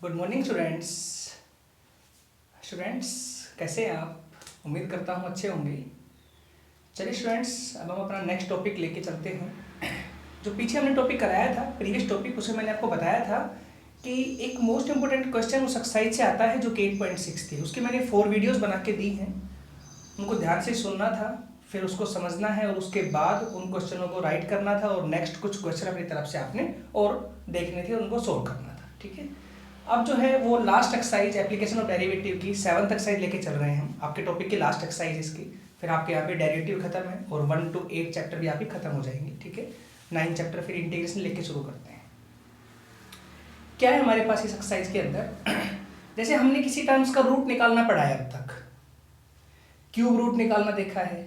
Good morning students. Students कैसे हैं आप? उम्मीद करता हूँ अच्छे होंगे। चलिए स्टूडेंट्स, अब हम अपना नेक्स्ट टॉपिक लेके चलते हैं। जो पीछे हमने टॉपिक कराया था, प्रीवियस टॉपिक, उसमें मैंने आपको बताया था कि एक मोस्ट इंपोर्टेंट क्वेश्चन उस एक्सरसाइज से आता है जो कि 8.6 थी। उसकी मैंने 4 वीडियोस बना के दी हैं, उनको ध्यान से सुनना था, फिर उसको समझना है और उसके बाद उन क्वेश्चनों को राइट करना था और नेक्स्ट कुछ क्वेश्चन अपनी तरफ से आपने और देखने थे, उनको सोल्व करना था। ठीक है, अब जो है वो last exercise application of derivative की 7th एक्सरसाइज लेके चल रहे हैं हम। आपके टॉपिक की लास्ट एक्सरसाइज इसकी, फिर आपके यहाँ पे डेरिवेटिव खत्म है और 1 to 8 चैप्टर भी आपके खत्म हो जाएंगे। ठीक है, 9 चैप्टर फिर इंटीग्रेशन लेके शुरू करते हैं। क्या है हमारे पास इस एक्सरसाइज के अंदर? जैसे हमने किसी टर्म्स का रूट निकालना पड़ा है, अब तक क्यूब रूट निकालना देखा है,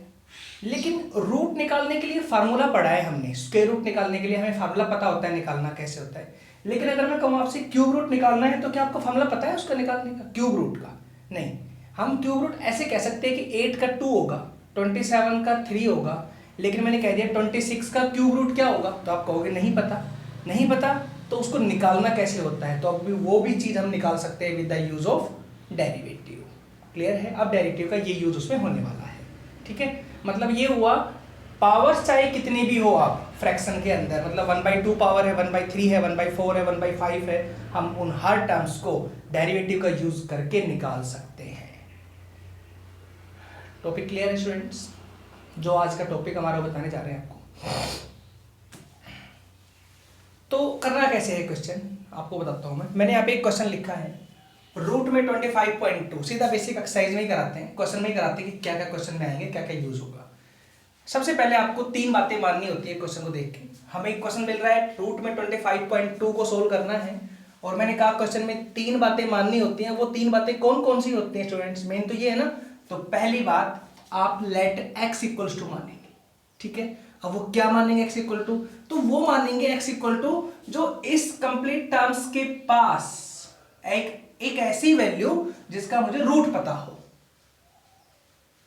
लेकिन रूट निकालने के लिए फार्मूला पढ़ा है हमने। स्क्वायर रूट निकालने के लिए हमें फार्मूला पता होता है निकालना कैसे होता है, लेकिन अगर मैं कहूँ आपसे क्यूब रूट निकालना है तो क्या आपको फार्मूला पता है उसका निकालने का, क्यूब रूट का? नहीं। हम क्यूब रूट ऐसे कह सकते हैं कि 8 का 2 होगा, 27 का 3 होगा, लेकिन मैंने कह दिया 26 का क्यूब रूट क्या होगा, तो आप कहोगे नहीं पता। नहीं पता तो उसको निकालना कैसे होता है, तो अब वो भी चीज़ हम निकाल सकते हैं with the use of derivative. Clear है? अब डेरिवेटिव का ये यूज उसमें होने वाला है। ठीक है, मतलब ये हुआ पावर्स चाहे कितनी भी हो आप फ्रैक्शन के अंदर, मतलब 1/2 पावर है, 1/3 है, 1/4 है, 1/5 है, हम उन हर टर्म्स को डेरिवेटिव का यूज करके निकाल सकते हैं। टॉपिक क्लियर है स्टूडेंट्स? जो आज का टॉपिक हमारा बताने जा रहे हैं आपको, तो करना कैसे है क्वेश्चन आपको बताता हूं मैंने यहाँ पे एक क्वेश्चन लिखा है, रूट में 25.2। सीधा बेसिक एक्सरसाइज में ही कराते हैं, क्वेश्चन में ही कराते हैं कि क्या क्या क्वेश्चन में आएंगे, क्या क्या यूज होगा। सबसे पहले आपको 3 बातें माननी होती है क्वेश्चन को देख के। हमें एक क्वेश्चन मिल रहा है, रूट में 25.2 को सोल्व करना है, और मैंने कहा क्वेश्चन में 3 बातें माननी होती हैं। वो 3 बातें कौन कौन सी होती हैं स्टूडेंट्स? मेन तो ये है ना। तो पहली बात, आप लेट x इक्वल्स टू मानेंगे। ठीक है, अब वो क्या मानेंगे x इक्वल टू? तो वो मानेंगे x इक्वल टू जो इस कंप्लीट टर्म्स के पास एक ऐसी वैल्यू जिसका मुझे रूट पता हो।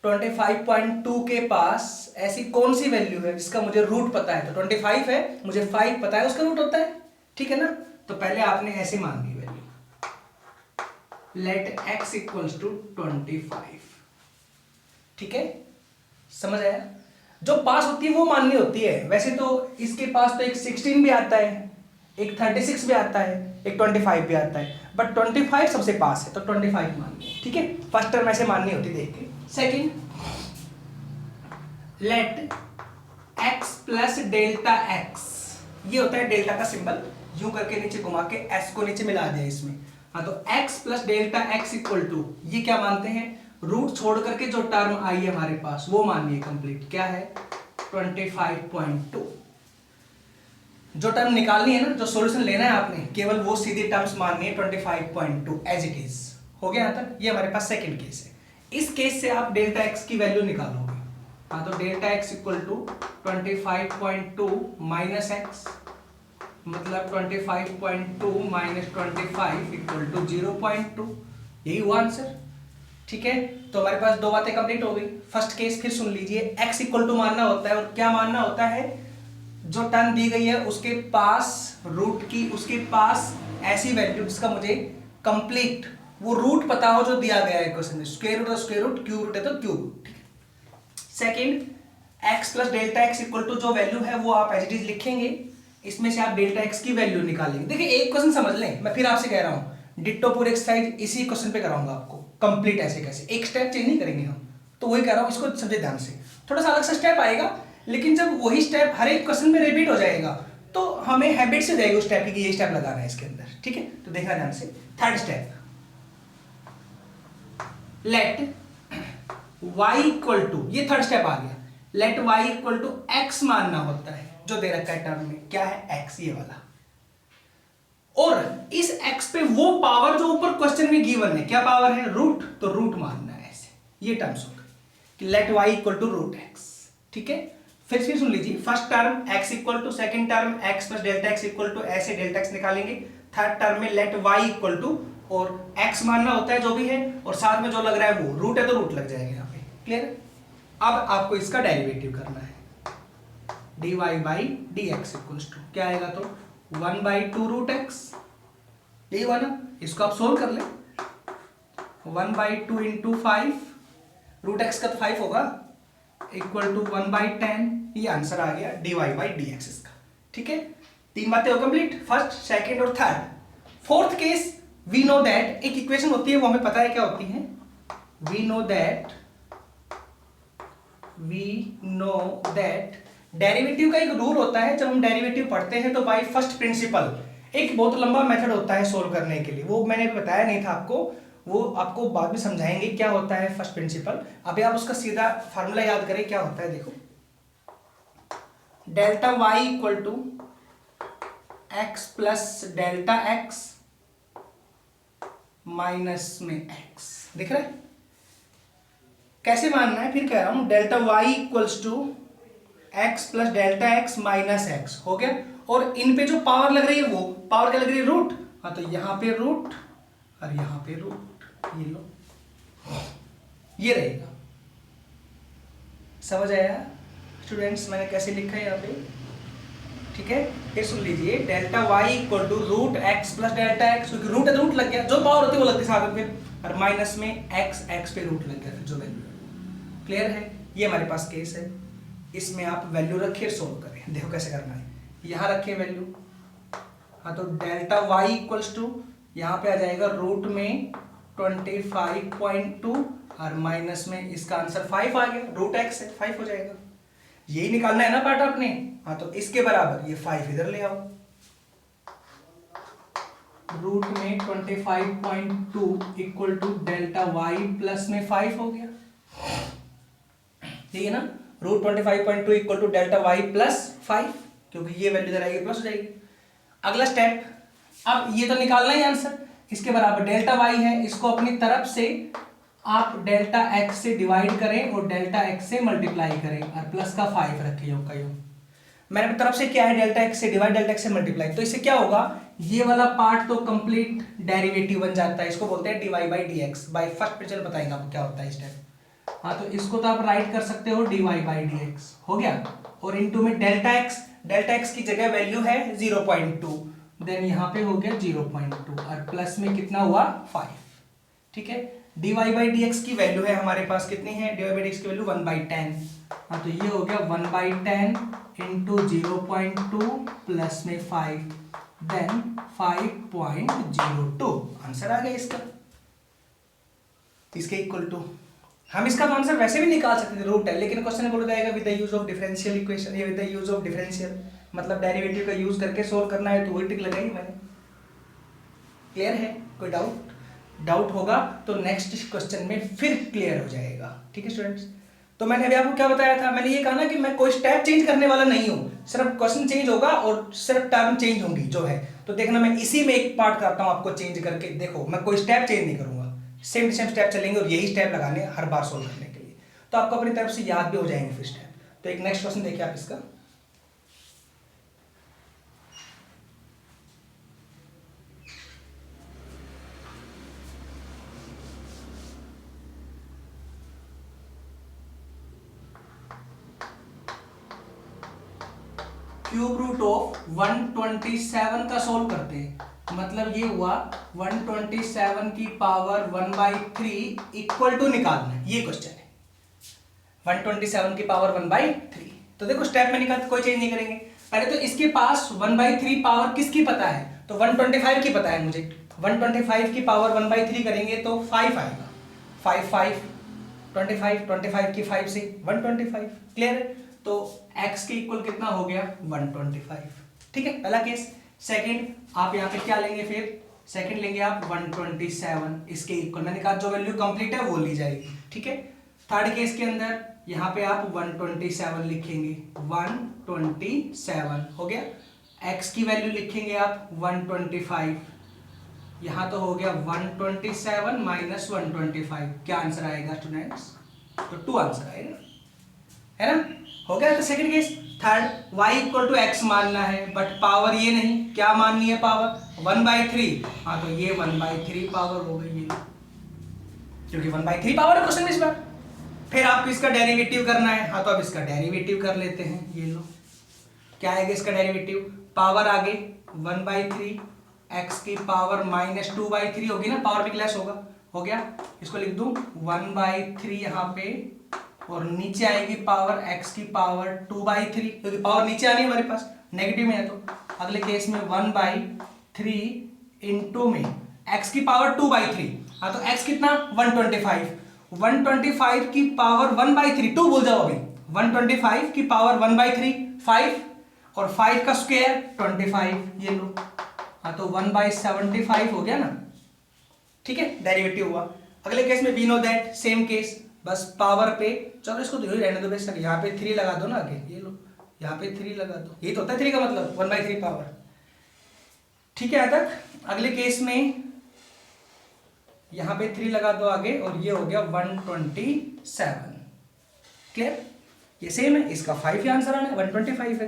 25.2 के पास ऐसी कौन सी वैल्यू है जिसका मुझे रूट पता है? तो 25 है, मुझे 5 पता है उसका रूट होता है। ठीक है ना? तो पहले आपने ऐसे मान ली value, let x equals to 25। ठीक है, समझ आया? जो पास होती है वो माननी होती है। वैसे तो इसके पास तो एक 16 भी आता है, एक 36 भी आता है, एक 25 भी आता है, बट 25 सबसे पास है तो 25 माननी है। ठीक है, फर्स्ट टर्म ऐसे माननी होती है देख के। Second, let x plus delta x, ये होता है डेल्टा का सिंबल, यूं करके नीचे घुमा के s को नीचे मिला दिया इसमें। हाँ, तो x plus delta x equal to, ये क्या मानते हैं? रूट छोड़ करके जो टर्म आई है हमारे पास वो मानिए कंप्लीट, क्या है? 25.2। जो टर्म निकालनी है ना, जो सॉल्यूशन लेना है आपने, केवल वो सीधी टर्म्स माननी है 25.2 एज इट इज। हो गया यहाँ तक? ये हमारे पास सेकंड केस है। इस केस से आप डेल्टा x की वैल्यू निकालोगे। हाँ, तो delta x equal to 25.2 minus x, मतलब 25.2 माइनस 25 इक्वल टू 0.2। यही हुआ आंसर। ठीक है, तो हमारे पास 2 बातें कंप्लीट हो गई। फर्स्ट केस फिर सुन लीजिए, x इक्वल टू मानना होता है, और क्या मानना होता है? जो टर्म दी गई है उसके पास रूट की, उसके पास ऐसी वैल्यू जिसका मुझे कंप्लीट वो रूट पता हो जो दिया गया है क्वेश्चन में। स्क्वायर रूट है स्क्वायर रूट, क्यूब रूट है तो cube root. Second, x plus delta x equal to जो वैल्यू है वो आप एज इट इज लिखेंगे, इसमें से आप डेल्टा x की वैल्यू निकालेंगे। देखिए एक क्वेश्चन समझ लें, मैं फिर आपसे कह रहा हूं, डिट्टो पूरे एक्सरसाइज इसी क्वेश्चन पे कराऊंगा आपको कंप्लीट। ऐसे कैसे, एक स्टेप चेंज नहीं करेंगे हम, तो वही कह रहा हूं, इसको समझे ध्यान से। थोड़ा सा अलग सा स्टेप आएगा, लेकिन जब वही स्टेप हर एक क्वेश्चन में रिपीट हो जाएगा तो हमें हैबिट से जाएगी उस स्टेप की कि ये स्टेप लगाना है इसके अंदर। ठीक है, तो देखना ध्यान से। Third step, let y equal to, ये थर्ड स्टेप आ गया, let y equal to x मानना होता है जो दे रखा है टर्म में। क्या है? x, ये वाला। और इस x पे वो पावर जो ऊपर क्वेश्चन में गिवन है, क्या पावर है? रूट, तो रूट मानना है ऐसे। ये टर्म्स हो गए कि let y equal to root x। ठीक है, फिर सुन लीजिए, first term x equal to, second term x plus delta x equal to, ऐसे डेल्टा x निकालेंगे। थर्ड टर्म में लेट y इक्वल टू, और x मानना होता है जो भी है, और साथ में जो लग रहा है वो रूट है तो रूट लग जाएगा यहाँ पे। क्लियर? अब आपको इसका डेरिवेटिव करना है, dy by dx equals to क्या आएगा? तो 1/2 रूट x यही हुआ ना, इसको आप सोल्व कर ले। 1/2 इंटू 5 रूट एक्स का तो 5 होगा इक्वल टू 1/10, ये आंसर आ गया dy/dx इसका। ठीक है, 3 बातें हो कंप्लीट, फर्स्ट सेकंड और third. Fourth case, we know that, एक इक्वेशन होती है वो हमें पता है क्या होती है, वी नो दैट डेरिवेटिव का एक रूल होता है, जब हम डेरिवेटिव पढ़ते हैं तो बाय फर्स्ट प्रिंसिपल, एक बहुत लंबा मेथड होता है सोल्व करने के लिए, वो मैंने बताया नहीं था आपको, वो आपको बाद में समझाएंगे क्या होता है फर्स्ट प्रिंसिपल। अभी आप उसका सीधा फार्मूला याद करें, क्या होता है देखो, delta y equal to x plus delta x minus में एक्स, दिख रहा है कैसे मानना है, फिर कह रहा हूं, delta y equals to x plus delta x minus x हो गया, और इन पे जो पावर लग रही है वो पावर क्या लग रही है, रूट, हाँ तो यहां पे रूट और यहां पे रूट, ये लो, ये रहेगा। समझ आया स्टूडेंट्स मैंने कैसे लिखा है यहाँ पे? ठीक है, फिर सुन लीजिए, delta y equal to root x plus delta x, क्योंकि रूट है तो रूट लग गया, जो पावर होती है वो लगती है साथ में, और माइनस में एक्स पे रूट लग गया जो वैल्यू है। क्लियर है, ये हमारे पास केस है, इसमें आप वैल्यू रखिए, सोल्व करें। देखो कैसे करना है, यहाँ रखिए वैल्यू, हाँ तो डेल्टा वाई इक्वल्स टू यहाँ पे आ जाएगा रूट में 25.2 और माइनस में इसका आंसर 5 आ गया, रूट एक्स है 5 हो जाएगा, यही निकालना है ना पार्ट आपने, हाँ तो इसके बराबर ये 5 इधर ले आओ, रूट में 25.2 equal to delta Y plus में 5 हो गया, ठीक है ना, root 25.2 equal to delta Y plus 5, क्योंकि ये वैल्यू इधर आएगी प्लस हो जाएगी। अगला स्टेप, अब ये तो निकालना ही आंसर, इसके बराबर डेल्टा वाई है, इसको अपनी तरफ से आप डेल्टा एक्स से डिवाइड करें और डेल्टा एक्स से मल्टीप्लाई करें और प्लस का 5 रखें योग का योग। मैंने अपनी तरफ से क्या है, डेल्टा एक्स से डिवाइड डेल्टा एक्स से मल्टीप्लाई, तो इससे क्या होगा, ये वाला पार्ट तो कंप्लीट डेरिवेटिव बन जाता है, इसको बोलते हैं dy/dx, बाय फर्स्ट प्रिंसिपल बताएंगे आपको क्या होता है स्टेप। हाँ तो इसको तो आप राइट कर सकते हो dy/dx हो गया, और इनटू में डेल्टा एक्स की जगह वैल्यू है 0.2, देन यहाँ पे हो गया 0.2 और प्लस में कितना हुआ 5। ठीक है, dy/dx की वैल्यू है हमारे पास कितनी है, dy/dx की वैल्यू 1/10, हाँ तो ये हो गया 1/10 इंटू 0.2 प्लस में 5, देन 5.02, आंसर आ गया इसका, इसके इक्वल टू, हम इसका तो आंसर वैसे भी निकाल सकते थे, रूट है, लेकिन क्वेश्चन में बोला जाएगा with the use of differential equation या with the use of differential, मतलब डेरिवेटिव का यूज करके सोल्व करना है, तो वही टिक लगाई मैंने। क्लियर है, कोई डाउट होगा तो नेक्स्ट क्वेश्चन में फिर क्लियर हो जाएगा। ठीक है स्टूडेंट्स, तो मैंने अभी आपको क्या बताया था, मैंने ये कहा ना कि मैं कोई स्टेप चेंज करने वाला नहीं हूं, सिर्फ क्वेश्चन चेंज होगा और सिर्फ टर्म चेंज होंगी जो है, तो देखना मैं इसी में एक पार्ट करता हूं आपको चेंज करके, देखो मैं कोई स्टेप चेंज नहीं करूंगा, सेम स्टेप चलेंगे और यही स्टेप लगाने हर बार सोल्व करने के लिए, तो आपको अपनी तरफ से याद भी हो जाएंगे फिर स्टेप। तो एक नेक्स्ट क्वेश्चन देखिए आप इसका, क्यूब रूट ऑफ 127 का सोल्व करते हैं, मतलब ये हुआ 127 की पावर 1/3 इक्वल टू निकालना है, ये क्वेश्चन है 127 की पावर 1/3। तो देखो स्टेप में निकाल कोई चेंज नहीं करेंगे, पहले तो इसके पास 1/3 पावर किसकी पता है, तो 125 की पता है मुझे, 125 की पावर 1/3 करेंगे तो 5 आएगा, 5 5 25 की 5 से 125। क्लियर है, तो x के इक्वल कितना हो गया 125। ठीक है, पहला केस। सेकंड, आप यहाँ पे क्या लेंगे, फिर सेकंड लेंगे आप 127, इसके इक्वल, मैंने कहा जो वैल्यू कंप्लीट है वो ली जाएगी। ठीक है, थर्ड केस के अंदर यहाँ पे आप 127 लिखेंगे, 127 हो गया, x की वैल्यू लिखेंगे आप 125, यहाँ तो हो गया 127 माइनस 125, क्या आंसर आएगा स्टूडेंट्स, तो 2 आंसर आएगा, है ना, हो गया। तो second case. Third, y equal to x मानना है, बट पावर ये नहीं, क्या माननी है पावर 1/3, हाँ तो ये 1/3 पावर हो गई, ये क्योंकि 1/3 पावर है क्वेश्चन में इस बार। फिर आपको इसका डेरिवेटिव करना है, हाँ तो अब इसका डेरिवेटिव कर लेते हैं, ये लो, क्या आएगा इसका डेरिवेटिव, पावर आगे 1/3 एक्स की पावर -2/3 होगी ना, पावर भी क्लैश होगा, हो गया। इसको लिख दूं 1/3 यहाँ पे, और नीचे आएगी पावर एक्स की पावर 2/3, क्योंकि पावर नीचे आनी है हमारे पास, नेगेटिव में है। तो अगले केस में 1/3 इंटू में एक्स की पावर 2/3, हाँ तो एक्स कितना 125, 125 की पावर 1/3, 2 भूल जाओ अभी, 125 की पावर 1/3 5, और 5 का स्क्वायर 25, ये लो, हाँ तो 1/75 हो गया ना, ठीक है, डेरिवेटिव हुआ। अगले केस में we know that, same case, बस पावर पे, चलो इसको तो रहने दो बेशक, यहाँ पे 3 लगा दो ना आगे, ये लो यहाँ पे 3 लगा दो, ये तो होता है 3 का मतलब 1/3 पावर, ठीक है। यहाँ तक अगले केस में यहाँ पे 3 लगा दो आगे, और ये हो गया 127, क्लियर, ये सेम है, इसका 5 ही आंसर आना है, 125 है।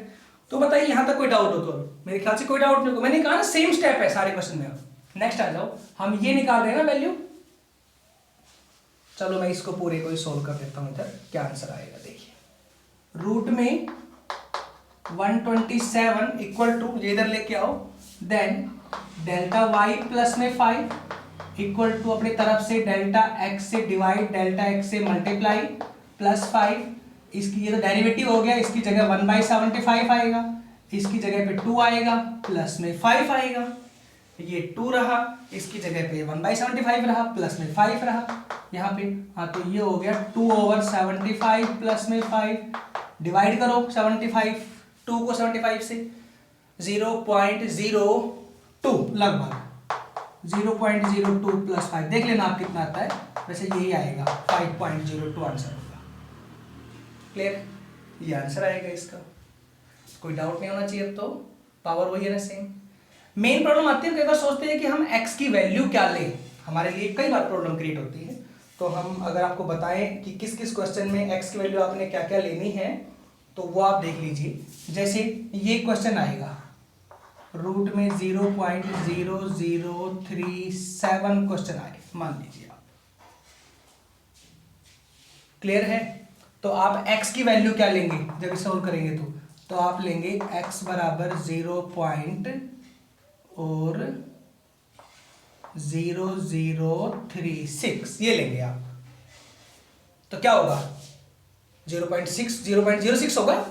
तो बताइए यहाँ तक कोई डाउट हो तो? मेरे ख्याल से कोई डाउट नहीं होगा, मैंने कहा ना सेम स्टेप है सारे क्वेश्चन में। नेक्स्ट आ जाओ, हम ये निकाल रहे हैं ना वैल्यू, चलो मैं इसको पूरे को ही सोल्व कर देता हूं, इधर क्या आंसर आएगा देखिए। रूट में 127 इक्वल टू, ये इधर लेके आओ, देन डेल्टा वाई प्लस में 5 इक्वल टू अपनी तरफ से डेल्टा एक्स से डिवाइड, डेल्टा एक्स से मल्टीप्लाई प्लस 5, इसकी ये तो डेरिवेटिव हो गया, इसकी जगह 1/75 आएगा, इसकी जगह पे 2 आएगा, प्लस में 5 आएगा, ये 2 रहा, इसकी जगह पे 1/75 रहा, प्लस में 5 रहा यहाँ पे, हाँ तो ये हो गया 2/75 प्लस में 5, डिवाइड करो 75, 2 को 75 से, 0.02 लगभग 0.02 प्लस 5, देख लेना आप कितना आता है, वैसे यही आएगा 5.02 आंसर होगा, क्लियर, ये आंसर आएगा इसका, कोई डाउट नहीं होना चाहिए। तो पावर वही है ना सेम। मेन प्रॉब्लम आती है, कई बार सोचते हैं कि हम x की वैल्यू क्या लें, हमारे लिए कई बार प्रॉब्लम क्रिएट होती है। तो हम अगर आपको बताएं कि किस किस क्वेश्चन में x की वैल्यू आपने क्या क्या लेनी है, तो वो आप देख लीजिए। जैसे ये क्वेश्चन आएगा, रूट में 0.0037 क्वेश्चन आए मान लीजिए आप, क्लियर है। तो आप x की वैल्यू क्या लेंगे जब सॉल्व करेंगे, तो आप लेंगे x बराबर 0.0036, ये लेंगे आप, तो क्या होगा 0.06 होगा।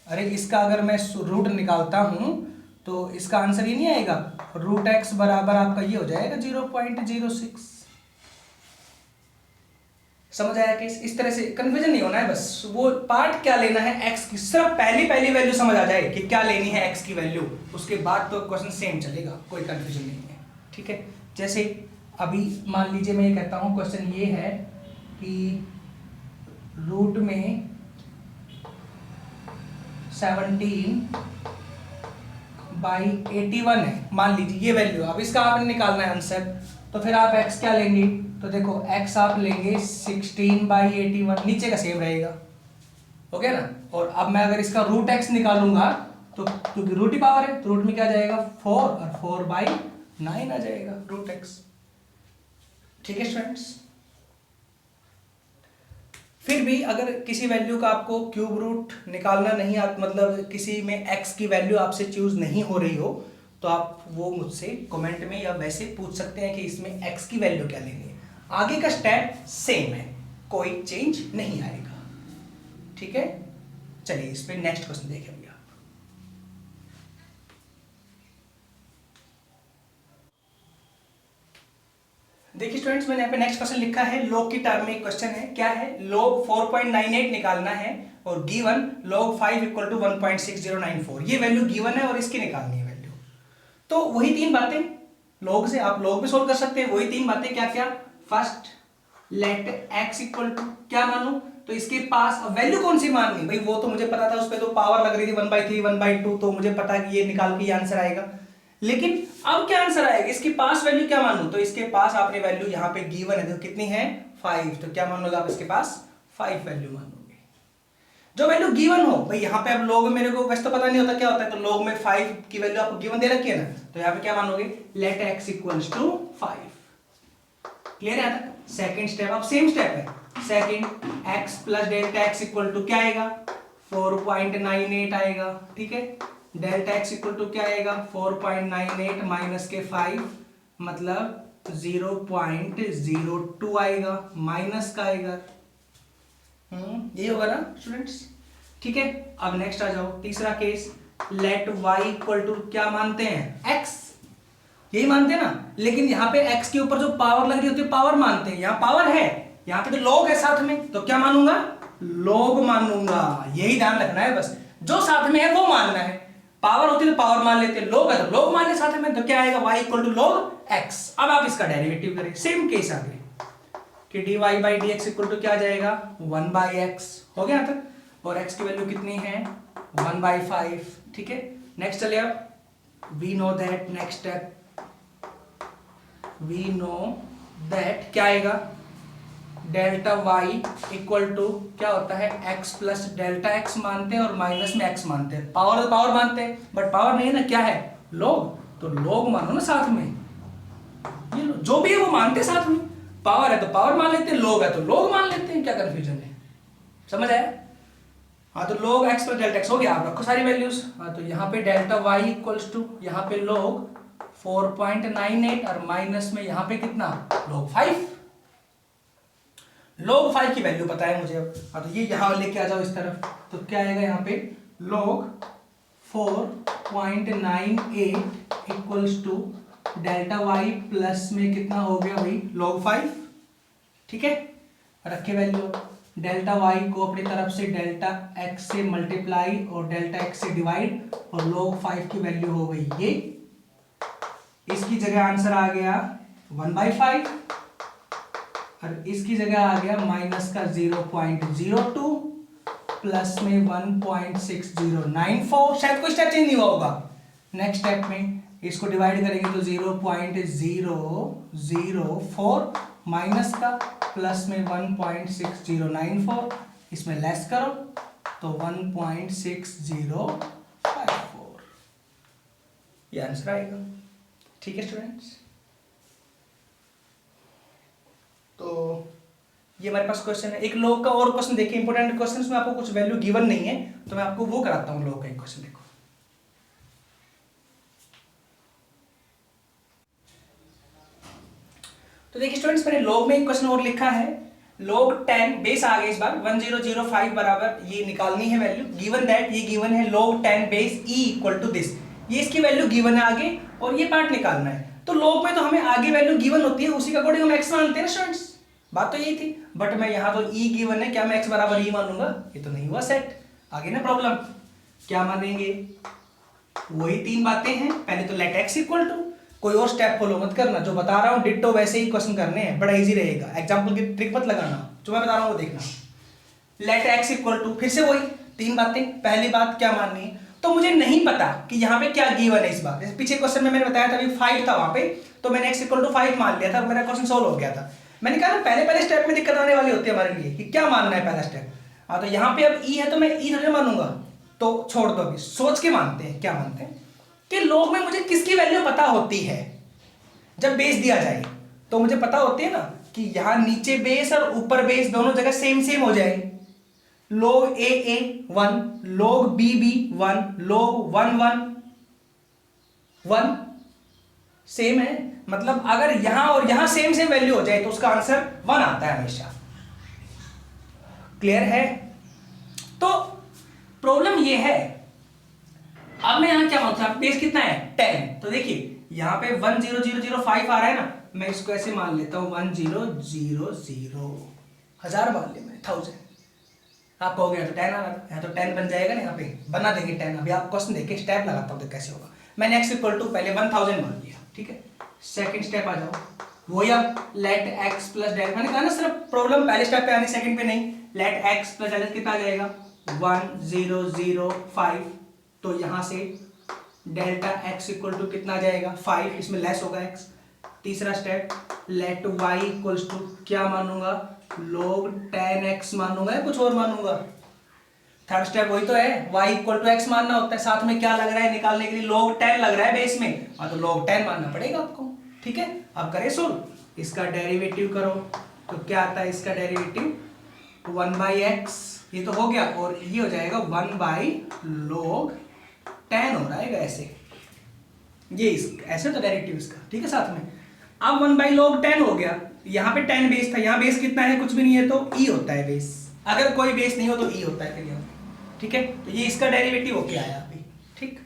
अरे इसका अगर मैं रूट निकालता हूं तो इसका आंसर ये नहीं आएगा, रूट एक्स बराबर आपका ये हो जाएगा 0.06। समझ आया कि इस तरह से कंफ्यूजन नहीं होना है, बस वो पार्ट क्या लेना है x की, सिर्फ पहली वैल्यू समझ आ जाए कि क्या लेनी है x की वैल्यू, उसके बाद तो क्वेश्चन सेम चलेगा, कोई कंफ्यूजन नहीं है, ठीक है। जैसे अभी मान लीजिए मैं ये कहता हूँ, क्वेश्चन ये है कि रूट में 17/81 है, मान लीजिए ये वैल्यू, अब इसका आपने निकालना है आंसर, तो फिर आप x क्या लेंगे, तो देखो x आप लेंगे 16/81, नीचे का सेम रहेगा, हो गया ना। और अब मैं अगर इसका रूट x निकालूंगा तो क्योंकि रूट ही पावर है, तो रूट में क्या जाएगा 4, और 4/9 आ जाएगा रूट x, ठीक है स्टूडेंट्स। फिर भी अगर किसी वैल्यू का आपको क्यूब रूट निकालना नहीं मतलब किसी में x की वैल्यू आपसे चूज नहीं हो रही हो, तो आप वो मुझसे कमेंट में या वैसे पूछ सकते हैं कि इसमें x की वैल्यू क्या लेनी है। आगे का स्टेप सेम है, कोई चेंज नहीं आएगा, ठीक है। चलिए इस पे नेक्स्ट क्वेश्चन देखेंगे आप। देखिए स्टूडेंट्स, मैंने यहाँ पे नेक्स्ट क्वेश्चन लिखा है, लॉग की टर्म में एक क्वेश्चन है, क्या है, लॉग 4.98 निकालना है और गिवन log 5 इक्वल टू 1.6094, ये वैल्यू गिवन है और इसकी निकालनी है वैल्यू। तो वही 3 बातें लॉग से, आप लॉग भी सोल्व कर सकते हैं, वही 3 बातें क्या क्या, first let x equal to क्या मानूं, तो इसके पास वैल्यू कौन सी माननी भाई, वो तो मुझे पता था, उस पर तो पावर लग रही थी 1/3 1/2, तो मुझे पता है कि ये निकाल के ये आंसर आएगा। लेकिन अब क्या आंसर आएगा, इसके पास वैल्यू क्या मानूं, तो इसके पास आपने वैल्यू यहाँ पे गिवन है, तो कितनी है 5, तो क्या मान लोगे आप, इसके पास 5 वैल्यू मान लोगे। जो वैल्यू गिवन हो भाई, यहाँ पे अब लॉग में मेरे को वैसे तो पता नहीं होता क्या होता है, तो लॉग में 5 की वैल्यू आपको गिवन दे रखी है ना, तो यहाँ पे क्या मानोगे, let x equals to 5, clear है। सेकंड स्टेप, अब सेम स्टेप है, second x plus delta x equal to क्या आएगा 4.98 आएगा, ठीक है। डेल्टा एक्स इक्वल टू क्या आएगा 4.98 माइनस के 5 मतलब 0.02 आएगा, माइनस का आएगा। यही होगा ना स्टूडेंट्स, ठीक है। अब नेक्स्ट आ जाओ, तीसरा case, let y equal to क्या मानते हैं x, यही मानते हैं ना, लेकिन यहाँ पे x के ऊपर जो पावर लग रही होती है पावर मानते हैं, यहाँ पावर है, यहाँ पे तो log है साथ में, तो क्या मानूंगा log मानूंगा, यही ध्यान रखना है बस, जो साथ में है वो मानना है। पावर होती है तो पावर मान लेते हैं, log है तो log मान ले साथ में, तो क्या आएगा y equal to log x। अब आप इसका डेरिवेटिव करें, सेम केस आ गए कि dy by d x equal to क्या आ जाएगा 1 बाई एक्स, हो गया यहाँ तक, और x की वैल्यू कितनी है 1 बाई 5, ठीक है। नेक्स्ट चलिए अब we know that, next step, we know that क्या आएगा डेल्टा y इक्वल टू क्या होता है x प्लस डेल्टा x मानते हैं और माइनस में x मानते हैं, पावर तो पावर मानते हैं बट पावर नहीं है ना, क्या है log, तो log मानो ना साथ में, ये जो भी है वो मानते हैं साथ में, पावर है तो पावर मान लेते हैं, log है तो log मान लेते हैं, क्या कंफ्यूजन है, समझ आया। हाँ तो log x plus delta x हो गया, आप रखो सारी वैल्यूज। हाँ तो यहाँ पे डेल्टा y इक्वल्स टू यहाँ पे log 4.98 और माइनस में यहाँ पे कितना log 5, log 5 की वैल्यू पता है मुझे अब। हाँ तो ये यहाँ लेके आ जाओ इस तरफ, तो क्या आएगा यहाँ पे log 4.98 equals to delta y plus में कितना हो गया भाई log 5, ठीक है। रखे वैल्यू, डेल्टा y को अपनी तरफ से डेल्टा x से मल्टीप्लाई और डेल्टा x से डिवाइड, और log 5 की वैल्यू हो गई ये, इसकी जगह आंसर आ गया 1 बाई 5 और इसकी जगह आ गया माइनस का 0.02 प्लस में 1.6094, शायद कोई स्टेप चेंज नहीं हुआ होगा। नेक्स्ट स्टेप में इसको डिवाइड करेंगे तो 0.004 माइनस का प्लस में 1.6094, इसमें लेस करो तो 1.6054, ये आंसर आएगा, ठीक है स्टूडेंट्स। तो ये हमारे पास क्वेश्चन है। एक log का और क्वेश्चन देखिए, इंपॉर्टेंट क्वेश्चन में आपको कुछ वैल्यू गिवन नहीं है तो मैं आपको वो कराता हूँ, log का एक क्वेश्चन देखो। तो देखिए स्टूडेंट्स, मैंने log में एक क्वेश्चन और लिखा है, log 10 बेस आ गया इस बार 1005 बराबर ये निकालनी है वैल्यू, गिवन दैट ये गिवन है log 10 base e equal to this, ये इसकी वैल्यू गिवन है आगे और ये पार्ट निकालना है। तो log में तो हमें आगे वैल्यू गिवन होती है, उसी के अकॉर्डिंग हम x मानते हैं ना स्टूडेंट्स, बात तो यही थी, बट मैं यहाँ तो e गिवन है, क्या मैं x बराबर e मानूंगा, ये तो नहीं हुआ सेट, आगे ना प्रॉब्लम, क्या मानेंगे वही तीन बातें हैं। पहले तो लेट x इक्वल टू, कोई और स्टेप फॉलो मत करना, जो बता रहा हूँ डिट्टो वैसे ही क्वेश्चन करने हैं, बड़ा इजी रहेगा, एग्जांपल की ट्रिक मत लगाना, जो मैं बता रहा हूँ वो देखना। लेट x इक्वल टू, फिर से वही तीन बातें, पहली बात क्या माननी है, तो मुझे नहीं पता कि यहाँ पे क्या गिवन है इस बार, जैसे पीछे क्वेश्चन में मैंने बताया था अभी 5 था वहां पे, तो मैंने x इक्वल टू 5 मान लिया था, मेरा क्वेश्चन सोल्व हो गया था। मैंने कहा ना पहले स्टेप में दिक्कत आने वाली होती है हमारे लिए कि क्या मानना है पहला स्टेप। हाँ तो यहाँ पे अब e है तो मैं e थोड़ी मानूंगा, तो छोड़ दो, अभी सोच के मानते हैं। क्या मानते हैं कि log में मुझे किसकी वैल्यू पता होती है, जब बेस दिया जाए तो मुझे पता होती है ना कि यहाँ नीचे बेस और ऊपर बेस दोनों जगह सेम सेम हो जाए, log a 1, log b 1, log 1 1 same है, मतलब अगर यहां और यहां सेम सेम वैल्यू हो जाए तो उसका आंसर 1 आता है हमेशा, क्लियर है। तो प्रॉब्लम ये है, अब मैं यहां क्या मानता हूं, बेस कितना है 10, तो देखिए यहां पे 10005 आ रहा है ना, मैं इसको ऐसे मान लेता हूं 1000, 1000 मान लिया मैंने 1000, आप कहोगे तो 10 आ रहा था, यहाँ तो 10 बन जाएगा ना, यहाँ पे बना देंगे 10। अभी आप क्वेश्चन देखिए, स्टेप लगाता हूँ तो कैसे होगा। मैंने x इक्वल टू पहले 1000 मान लिया, ठीक है। सेकंड स्टेप आ जाओ, वही अब लेट x प्लस डेल्टा, मैंने कहा ना सिर्फ प्रॉब्लम पहले स्टेप पे आनी सेकंड पे नहीं, लेट x प्लस डेल्टा कितना आ जाएगा 1005, तो यहाँ से डेल्टा x इक्वल टू कितना आ जाएगा 5, इसमें लेस होगा x। तीसरा step let y equals to क्या मानूंगा log 10x मानूंगा या कुछ और मानूंगा। थर्ड स्टेप वही तो है, y इक्वल टू x मानना होता है, साथ में क्या लग रहा है निकालने के लिए log 10 लग रहा है बेस में, हाँ तो log 10 मानना पड़ेगा आपको, ठीक है। अब करें सोल्व, इसका डेरिवेटिव करो तो क्या आता है, इसका डेरिवेटिव 1 बाई एक्स, ये तो हो गया, और ये हो जाएगा 1 बाई log 10 हो रहा है ऐसे, ये ऐसे तो डेरिवेटिव इसका, ठीक है साथ में। अब 1/log 10 हो गया, यहाँ पे 10 बेस था, यहाँ बेस कितना है, कुछ भी नहीं है, तो ई होता है बेस, अगर कोई बेस नहीं हो तो ई होता है फिर यहाँ, ठीक है। तो ये इसका डेरिवेटिव होके आया अभी, ठीक।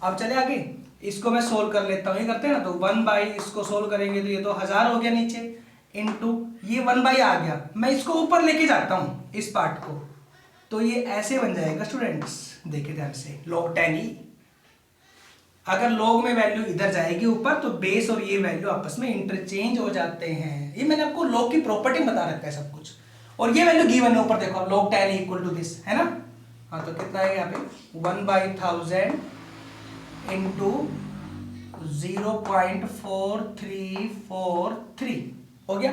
अब चले आगे, इसको मैं सोल्व कर लेता हूँ, ये करते हैं ना, तो 1 इसको सोल्व करेंगे तो ये तो 1000 हो गया नीचे, इनटू ये 1 आ गया, मैं इसको ऊपर लेके जाता हूँ इस पार्ट को, तो ये ऐसे बन जाएगा स्टूडेंट्स, देखिए ध्यान से, log 10e। अगर log में वैल्यू इधर जाएगी ऊपर तो बेस और ये वैल्यू आपस में इंटरचेंज हो जाते हैं, ये मैंने आपको log की प्रॉपर्टी बता रखा है सब कुछ। और ये वैल्यू गिवन है ऊपर, देखो log 10 इक्वल टू दिस, है ना। हाँ तो कितना है यहाँ पे 1/1000 इंटू 0.4343 हो गया,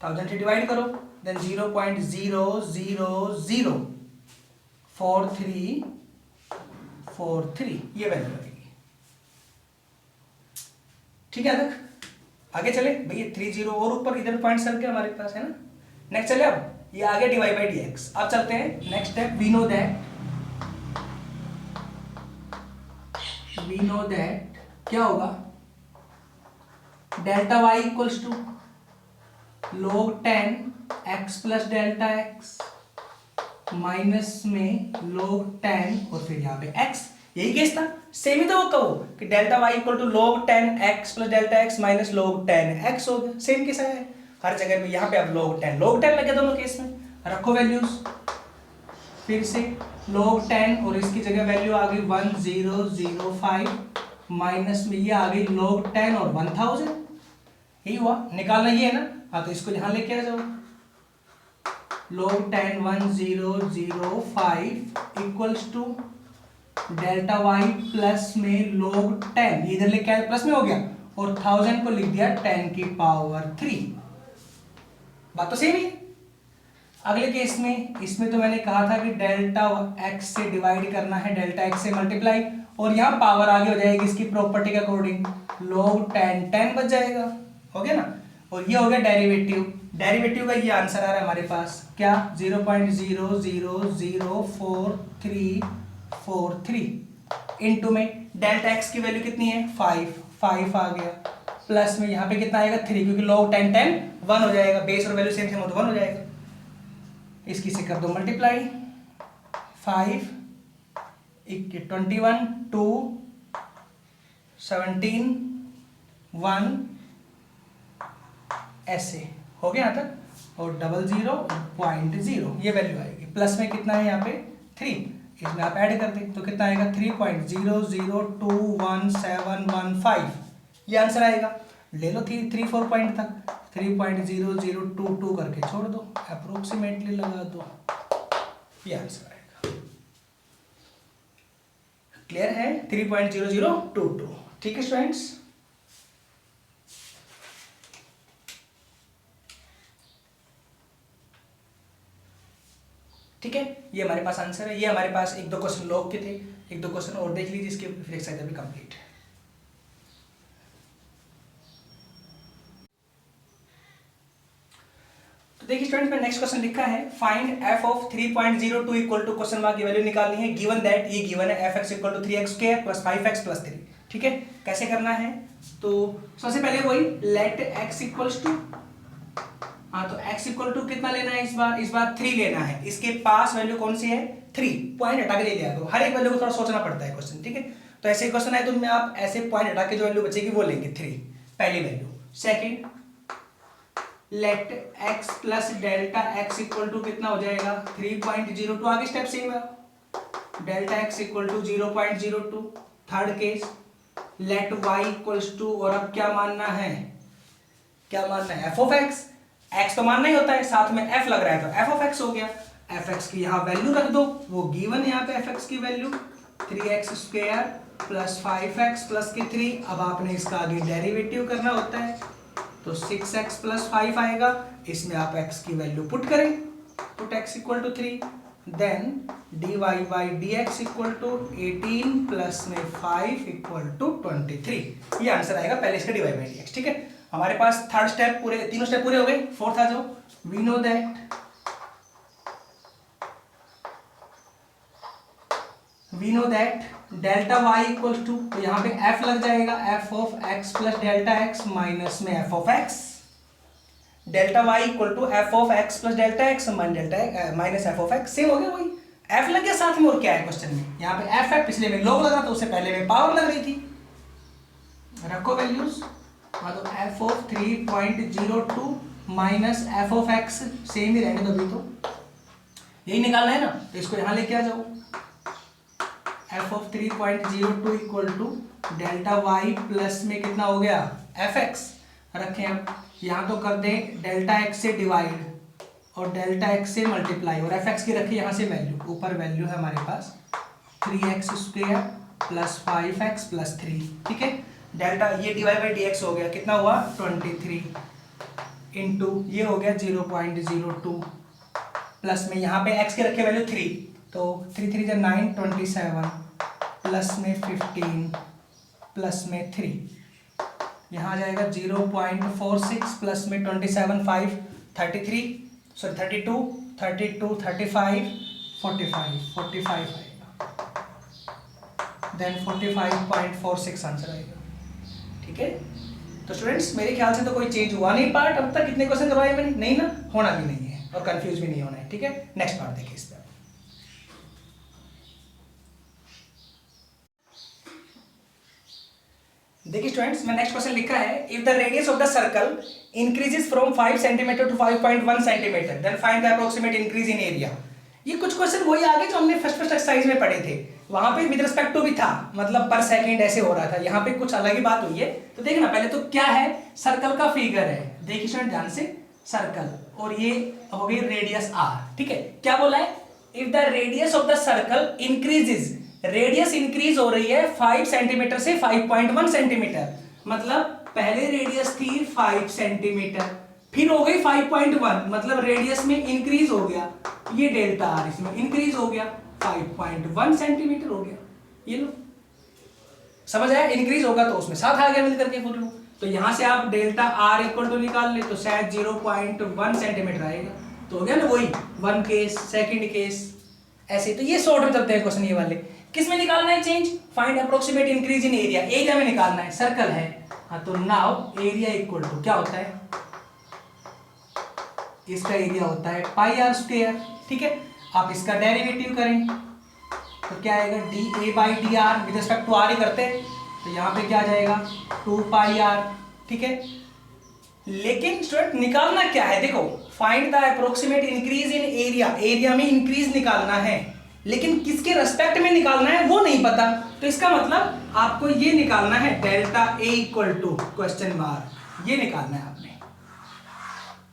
1000 से डिवाइड करो, देन 0.004343 ये वैल्यू आएगी, ठीक है। तक आगे चले भैया, 30 और ऊपर इधर पॉइंट सर के हमारे पास है ना। नेक्स्ट चले, अब ये आगे dy/dx। अब चलते हैं next step, we know that क्या होगा, delta y equals to log 10 x plus delta x minus में log 10 और फिर यहाँ पे x, यही केस था, सेम ही तो वो कहो कि delta y equal to log 10 x plus delta x minus log 10 x हो गया, सेम केस है हर जगह में। यहाँ पे अब log 10 लगे दोनों केस में, रखो वैल्यूज, फिर से log 10 और इसकी जगह वैल्यू आ गई 1005 माइनस में ये आ गई log 10 और 1000, यही हुआ, निकालना ये है ना। हाँ तो इसको यहाँ लेके आ जाओ, log 10 1005 equals to delta y plus में log 10, इधर लेके आया प्लस में हो गया, और 1000 को लिख दिया 10 की पावर 3, बात तो सेम ही। अगले केस में, इसमें तो मैंने कहा था कि डेल्टा x से डिवाइड करना है, डेल्टा x से मल्टीप्लाई, और यहाँ पावर आगे हो जाएगी इसकी प्रॉपर्टी के अकॉर्डिंग, log 10 10 बच जाएगा, हो गया ना। और ये हो गया डेरिवेटिव का ये आंसर आ रहा है हमारे पास, क्या 0.000443 इनटू में डेल्टा x की वैल्यू कितनी है 5 आ गया, प्लस में यहाँ पे कितना आएगा 3, क्योंकि log 10 10 1 हो जाएगा, बेस और वैल्यू सेम हो तो 1 हो जाएगा, इसकी से कर दो मल्टीप्लाई, 5 21 2 17 1 ऐसे हो गया यहाँ तक, और 00.0 ये वैल्यू आएगी, प्लस में कितना है यहाँ पे 3, इसमें आप ऐड कर दें तो कितना आएगा 3.00211715, ये आंसर आएगा। ले लो 3-4 पॉइंट तक, 3.0022 करके छोड़ दो, अप्रोक्सीमेटली लगा दो, ये आंसर आएगा। क्लियर है, 3.0022, ठीक है स्टूडेंट्स। ठीक है, ये हमारे पास आंसर है। ये हमारे पास 1-2 क्वेश्चन लॉग के थे, 1-2 क्वेश्चन और देख लीजिए, इसके फिर एक्सरसाइज अभी कंप्लीट है। तो देखिए स्टूडेंट्स, मैं नेक्स्ट क्वेश्चन लिखा है, find f of 3.02 equal to question mark की वैल्यू निकालनी है, गिवन दैट ये गिवन है fx equal to 3x² plus 5x plus 3। ठीक है, कैसे करना है, तो सबसे पहले वही लेट x इक्वल्स टू, हाँ तो x इक्वल टू कितना लेना है, इस बार 3 लेना है, इसके पास वैल्यू कौन सी है 3, पॉइंट हटा के ले लिया करो, हर एक वैल्यू को थोड़ा सोचना पड़ता है क्वेश्चन। ठीक है, तो ऐसे क्वेश्चन है तो मैं आप ऐसे पॉइंट हटा के जो वैल्यू बचेगी वो लेंगे 3, पहली value. Second, let x plus delta x equal to कितना हो जाएगा 3.02, आगे स्टेप सेम है, delta x equal to 0.02। Third case, let y equals to, और अब क्या मानना है, क्या मानना है f ऑफ x, x तो मानना ही होता है, साथ में f लग रहा है तो f ऑफ x हो गया, fx की यहाँ वैल्यू रख दो, वो गिवन है यहाँ पे fx की value 3x² plus 5x plus के 3। अब आपने इसका आगे डेरिवेटिव करना होता है, तो 6x प्लस 5 आएगा, इसमें आप x की वैल्यू पुट करें, put x equal to 3, then dy by dx equal to 18 plus में 5 इक्वल टू 23, ये आंसर आएगा पहले इसका dy बाई dx। ठीक है, हमारे पास थर्ड स्टेप पूरे, तीनों स्टेप पूरे हो गए, फोर्थ आ जाओ। We know we know that delta y equal to, तो यहाँ पे एफ लग जाएगा, f of x plus delta x minus में f of x, delta y equal to f of x plus delta x minus f of x, same हो गया वही, F लग गया साथ में, और क्या है क्वेश्चन में, यहाँ पे एफ है, पिछले में लॉग लगा तो उससे पहले में पावर लग रही थी, रखो वैल्यूज, तो f of 3.02 minus f of x same ही रहेंगे, तो अभी तो यही निकालना है ना, तो इसको यहां लेके आ जाओ, F of 3.02 equal to delta Y plus में कितना हो गया एफ एक्स, रखें अब यहां तो कर दें डेल्टा एक्स से डिवाइड और डेल्टा एक्स से मल्टीप्लाई, और एफ एक्स की रखी यहां से वैल्यू, ऊपर वैल्यू है हमारे पास 3x² प्लस 5x प्लस 3, ठीक है, डेल्टा ये डिवाइड बाई डी एक्स हो गया, कितना हुआ 23 इंटू ये हो गया 0.02 प्लस में यहाँ पे x के रखे वैल्यू 3, तो 3 3 जा 9 27 प्लस में 15 प्लस में 3, यहाँ आ जाएगा 0.46 प्लस में 27 5 33 सॉरी 32 35 45 आएगा, देन 45.46 आंसर आएगा, ठीक है। तो स्टूडेंट्स मेरे ख्याल से तो कोई चेंज हुआ नहीं पार्ट, अब तक कितने क्वेश्चन करवाए मैंने, नहीं ना, होना भी नहीं है और कंफ्यूज भी नहीं होना है, ठीक है। नेक्स्ट पार्ट देखिए इस पर, देखिए स्टूडेंट्स मैं नेक्स्ट क्वेश्चन लिखा है, if the radius of the circle increases from 5 centimetre to 5.1 centimetre then find the approximate increase in area. ये कुछ क्वेश्चन वही आगे जो हमने फर्स्ट एक्सरसाइज में पढ़े थे, वहां पे विद रिस्पेक्ट टू भी था, मतलब पर सेकंड ऐसे हो रहा था, यहाँ पे कुछ अलग ही बात हुई है। तो देखना पहले तो क्या है, सर्कल का फिगर है, देखिए स्टूडेंट ध्यान से, सर्कल और ये हो गई रेडियस आर, ठीक है। क्या बोला है, if the radius of the circle increases, radius increase हो रही है 5 सेंटीमीटर से 5.1 सेंटीमीटर, मतलब पहले रेडियस थी 5 सेंटीमीटर फिर हो गई 5.1, मतलब रेडियस में इंक्रीज हो गया, ये डेल्टा आर इसमें इंक्रीज हो गया 5.1 सेंटीमीटर हो गया, ये लो समझ आया, इंक्रीज होगा तो उसमें साथ आ गया मिल करके फोटो, तो यहां से आप डेल्टा आर इक्वल टू निकाल ले तो शायद 0.1 सेंटीमीटर आएगा, तो हो गया ना वही 1 केस सेकंड केस ऐसे। तो ये शॉर्ट में चलते हैं क्वेश्चन ये वाले, किस में निकालना है change, find approximate increase in area, area में निकालना है, सर्कल है, हाँ तो नाउ एरिया इक्वल टू क्या होता है, इसका एरिया होता है पाई आर स्क्वायर, ठीक है। आप इसका डेरिवेटिव करें तो क्या आएगा, d a by d r, with respect to r ही करते हैं, तो यहाँ पे क्या आ जाएगा 2 पाई आर, ठीक है। लेकिन स्टूडेंट निकालना क्या है, देखो find the approximate increase in area, area में इंक्रीज निकालना है, लेकिन किसके रेस्पेक्ट में निकालना है वो नहीं पता, तो इसका मतलब आपको ये निकालना है delta A equal to question mark, ये निकालना है आपने,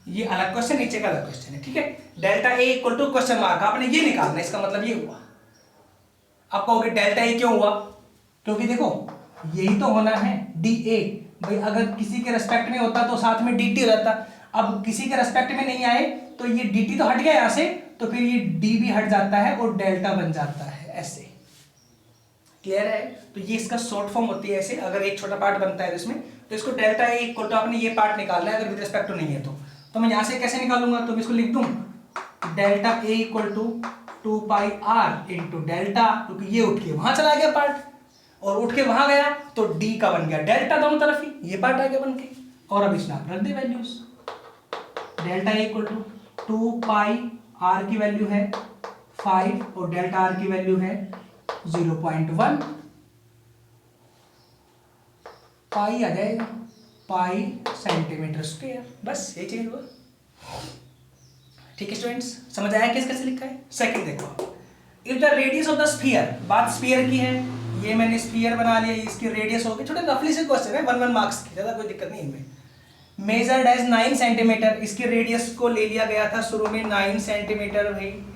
ये अलग क्वेश्चन नीचे का अलग क्वेश्चन है, ठीक है। Delta A equal to question mark आपने ये निकालना है, इसका मतलब ये हुआ। आप कहोगे डेल्टा ए क्यों हुआ, क्योंकि देखो यही तो होना है डी ए, भाई अगर किसी के रेस्पेक्ट में होता तो साथ में डी टी हो जाता, अब किसी के रेस्पेक्ट में नहीं आए तो ये डी टी तो हट गया यहां से, तो फिर ये डी भी हट जाता है और डेल्टा बन जाता है, ऐसे क्लियर है। तो ये इसका शॉर्ट फॉर्म होती है ऐसे, अगर एक छोटा पार्ट बनता है इसमें तो इसको डेल्टा ए इक्वल टू आपने ये पार्ट निकालना है, अगर विद रिस्पेक्ट टू नहीं है तो मैं यहां से कैसे निकालूंगा, तो मैं इसको लिख दूं delta A equal to 2 pi R into delta, क्योंकि ये उठ के वहां चला गया पार्ट और उठ के वहां गया तो डी का बन गया डेल्टा दोनों तरफ ही, ये पार्ट आ गया बन के, और अब इसमें आप रख दे values, delta A equal to 2 pi r की वैल्यू है 5 और डेल्टा आर की वैल्यू है 0.1, पाई आ जाएगा पाई सेंटीमीटर स्क्वायर, बस ये चेंज हुआ, ठीक है स्टूडेंट्स। समझ आया किस कैसे लिखा है। सेकंड देखो, if the radius of the sphere, बात स्फीयर की है, ये मैंने स्फीयर बना लिया, इसकी रेडियस होगी, छोटे रफली से क्वेश्चन है 1 मार्क्स की, ज्यादा कोई दिक्कत नहीं इनमें। मेजर्ड एज 9 सेंटीमीटर, इसकी रेडियस को ले लिया गया था शुरू में 9 सेंटीमीटर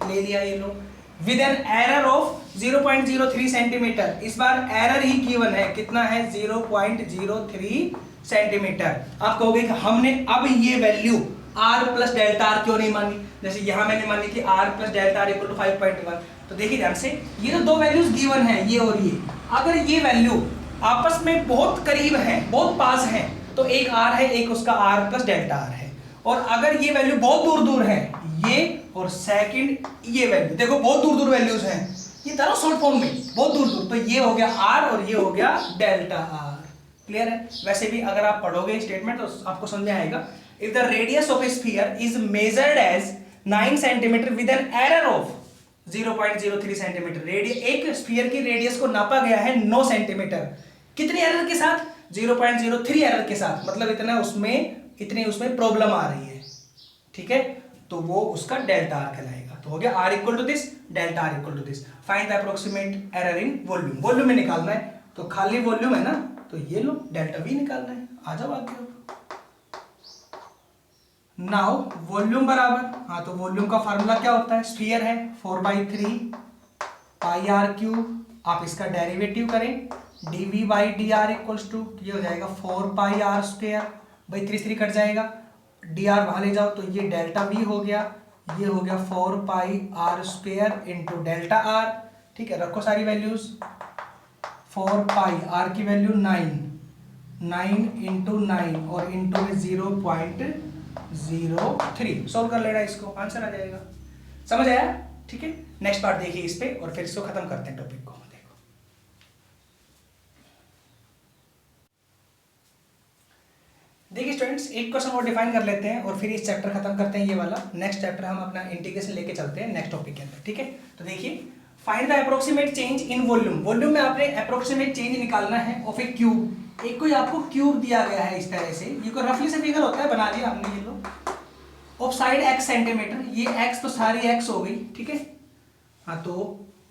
ले लिया ये लोग, with an error of 0.03 centimetre, इस बार एरर ही गिवन है, कितना है 0.03 सेंटीमीटर। आप कहोगे कि हमने अब ये value r plus delta R क्यों नहीं मानी, जैसे यहां मैंने मानी थी r plus delta R equal to 5.1, तो देखिए ध्यान से ये तो दो वैल्यूज गिवन है, ये और ये, अगर ये वैल्यू आपस में बहुत करीब है, बहुत पास है, तो एक r है एक उसका r प्लस डेल्टा आर है, और अगर ये वैल्यू बहुत दूर दूर है, ये और सेकंड ये वैल्यू, देखो बहुत दूर दूर वैल्यूज हैं, ये दोनों शॉर्ट फॉर्म में बहुत दूर दूर, तो ये हो गया आर और ये हो गया डेल्टा आर। क्लियर है? वैसे भी अगर आप पढ़ोगे स्टेटमेंट तो आपको समझ में आएगा। If the radius of a sphere is measured as 9 centimetre with an error of 0.03 centimetre, एक स्फीयर की रेडियस को नापा गया है 9 सेंटीमीटर, कितने एरर के साथ? 0.03 एरर के साथ, मतलब इतनी उसमें प्रॉब्लम आ रही है। ठीक है, तो वो उसका डेल्टा आर कहलाएगा। तो हो गया R equal to this, delta R equal to this. Find the approximate error in volume, volume में निकालना है, तो खाली वॉल्यूम है ना, तो ये लो डेल्टा वी निकालना है। आ जाओ आगे। नाउ वॉल्यूम बराबर, हाँ तो वॉल्यूम का फार्मूला क्या होता है? स्फीयर है 4/3 पाई आर क्यूब, आप इसका डेरिवेटिव करें dv/dr इक्वल्स टू, ये हो जाएगा 4 पाई आर स्क्वायर, भाई 3 कट जाएगा, dr वहां ले जाओ तो ये डेल्टा वी हो गया, ये हो गया 4 pi r square into delta r. ठीक है, रखो सारी वैल्यूज। 4 पाई आर की वैल्यू 9 इंटू 9 और इंटू में 0.03, सॉल्व कर लेना इसको, आंसर आ जाएगा। समझ आया? ठीक है, नेक्स्ट पार्ट देखिए इस पे और फिर इसको खत्म करते हैं टॉपिक को। देखो देखिए स्टूडेंट्स, एक क्वेश्चन और डिफाइन कर लेते हैं और फिर इस चैप्टर खत्म करते हैं, ये वाला नेक्स्ट चैप्टर हम अपना इंटीग्रेशन लेके चलते हैं नेक्स्ट टॉपिक के अंदर। ठीक है, तो देखिए find the approximate change in volume, volume में आपने अप्रोक्सीमेट चेंज निकालना है ऑफ ए क्यूब। एक कोई आपको क्यूब दिया गया है इस तरह से, ये कोई रफली से फिगर होता है, बना दिया हमने, ये लो ऑफ साइड x सेंटीमीटर, ये x तो सारी x हो गई। ठीक है, हाँ तो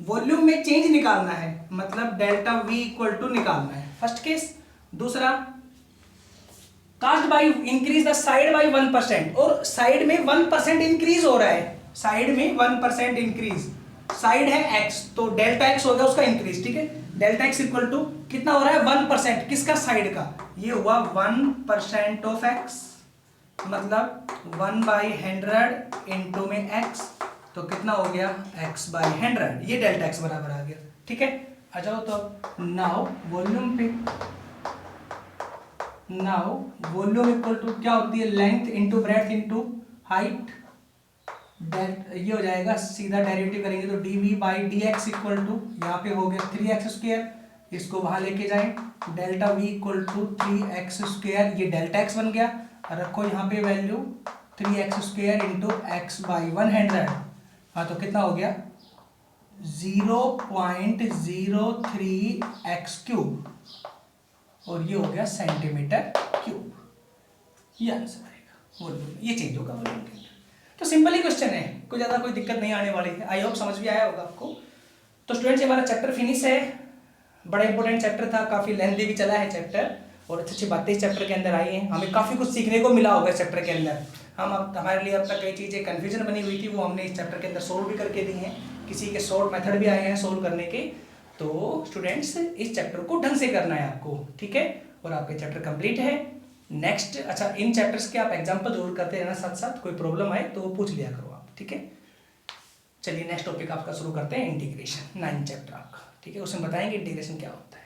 वॉल्यूम में चेंज निकालना है, मतलब डेल्टा v इक्वल टू निकालना है, फर्स्ट केस। दूसरा कास्ट by increase the side by 1%, और साइड में 1% इंक्रीज हो रहा है, साइड में 1% इंक्रीज, साइड है x तो डेल्टा x हो गया उसका इंक्रीज। ठीक है, डेल्टा x इक्वल टू कितना हो रहा है? 1%, किसका? साइड का, ये हुआ 1% ऑफ x, मतलब 1/100 इंटू में x, तो कितना हो गया? x/100, ये डेल्टा x बराबर आ गया। ठीक है, आ जाओ तो नाउ वॉल्यूम पे, नाउ वॉल्यूम इक्वल टू क्या होती है? Length into breadth into height, ये हो जाएगा, सीधा डेरिवेटिव करेंगे तो dv/dx इक्वल टू, यहाँ पे हो गया 3x², इसको वहां लेके जाएं, delta v equal to 3x², ये डेल्टा x बन गया, रखो यहाँ पे वैल्यू 3x² इंटू x/100, हाँ तो कितना हो गया? 0.03x³ और ये हो गया सेंटीमीटर क्यूब, ये आंसर आएगा वॉल्यूम, ये चेंज होगा वॉल्यूम के अंदर। तो सिंपल ही क्वेश्चन है, कोई ज़्यादा कोई दिक्कत नहीं आने वाली है। आई होप समझ भी आया होगा आपको। तो स्टूडेंट्स हमारा चैप्टर फिनिश है, बड़ा इंपॉर्टेंट चैप्टर था, काफ़ी लेंथी भी चला है चैप्टर, और अच्छी अच्छी बातें इस चैप्टर के अंदर आई हैं, हमें काफ़ी कुछ सीखने को मिला होगा इस चैप्टर के अंदर। हमारे लिए अब तक कई चीज़ें कन्फ्यूजन बनी हुई थी, वो हमने इस चैप्टर के अंदर सोल्व भी करके दी हैं, किसी के शॉर्ट मेथड भी आए हैं सोल्व करने के। तो स्टूडेंट्स इस चैप्टर को ढंग से करना है आपको, ठीक है, और आपका चैप्टर कंप्लीट है। नेक्स्ट, अच्छा इन चैप्टर्स के आप एग्जाम्पल जरूर करते रहना साथ साथ, कोई प्रॉब्लम आए तो वो पूछ लिया करो आप, ठीक है। चलिए नेक्स्ट टॉपिक आपका शुरू करते हैं, इंटीग्रेशन, 9 चैप्टर आपका, ठीक है, उसमें बताएंगे इंटीग्रेशन क्या होता है।